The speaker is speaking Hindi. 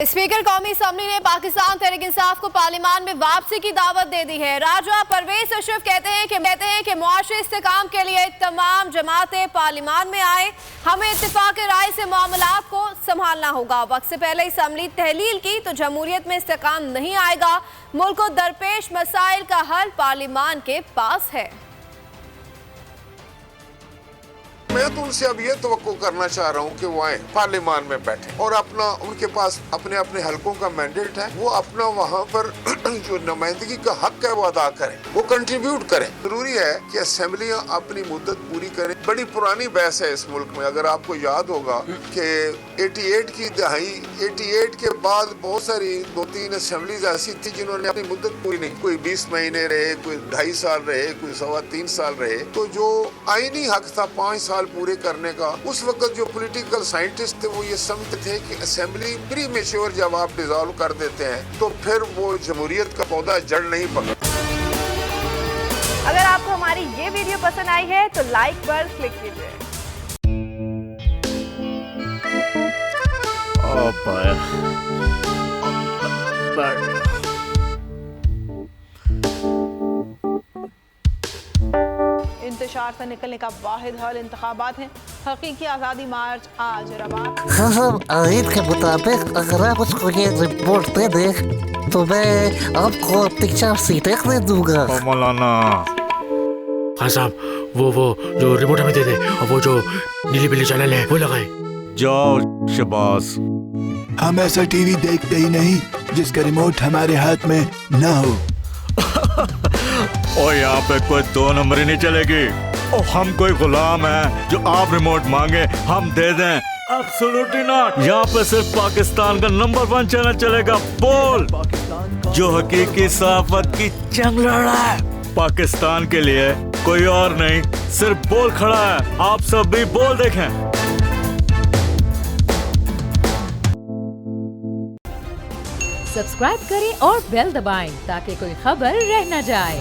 स्पीकर कौमी असम्बली ने पाकिस्तान तहरीक इंसाफ को पार्लियामान में वापसी की दावत दे दी है। राजा परवेज अशरफ कहते हैं कि मुआशरे इस्तेकाम के लिए तमाम जमातें पार्लियामान में आए, हमें इत्तेफाक राय से मामलात को संभालना होगा। वक्त से पहले असम्बली तहलील की तो जमहूरियत में इस्तेकाम नहीं आएगा। मुल्क को दरपेश मसाइल का हल पार्लियामान के पास है। मैं तो उनसे अब ये तवक्को करना चाह रहा हूँ कि वो आए पार्लियामान में बैठे और अपना उनके पास अपने अपने हलकों का मैंडेट है, वो अपना वहाँ पर जो नुमाइंदगी का हक है वो अदा करें, वो कंट्रीब्यूट करें। जरूरी है कि असेंबलियाँ अपनी मुद्दत पूरी करें। बड़ी पुरानी बहस है इस मुल्क में। अगर आपको याद होगा कि 88 की दहाई 88 के बाद बहुत सारी 2-3 असेंबलीज ऐसी थी जिन्होंने अपनी मुद्दत पूरी नहीं, कोई 20 महीने रहे, कोई 2.5 साल रहे, कोई 3.25 साल रहे। तो जो आईनी हक था 5 साल पूरे करने का, उस वक्त जो पॉलिटिकल साइंटिस्ट थे वो ये समझते थे कि असेंबली प्री मेच्योर जब आप डिसॉल्व कर देते हैं तो फिर वो जमहूरियत का पौधा जड़ नहीं पकड़ता। अगर आपको हमारी ये वीडियो पसंद आई है तो लाइक पर क्लिक कीजिए। इंतशार से निकलने का वाहिद हल इंतखाबात हैं। हकीकी आज़ादी मार्च आज रवाना। हाँ, आयत के मुताबिक अगर आप उसको ये रिपोर्ट दे दें तो मैं आपको अपनी 4 सीटें दे दूंगा। मौलाना हाँ साहब, वो जो रिमोट हमें दे दे और वो जो नीली पीली चैनल है वो लगाए। जाओ शबास। हम ऐसा टीवी देखते ही नहीं जिसका रिमोट हमारे हाथ में ना हो। और यहाँ पे कोई 2 नंबर ही नहीं चलेगी। और हम कोई गुलाम है जो आप रिमोट मांगे हम दे दें? Absolutely not. यहाँ पे सिर्फ पाकिस्तान का नंबर 1 चैनल चलेगा, बोल, जो हकीकी सहाफत की जंग लड़ रहा है। पाकिस्तान के लिए कोई और नहीं, सिर्फ बोल खड़ा है। आप सब भी बोल देखें। सब्सक्राइब करें और बेल दबाएं ताकि कोई खबर रह न जाए।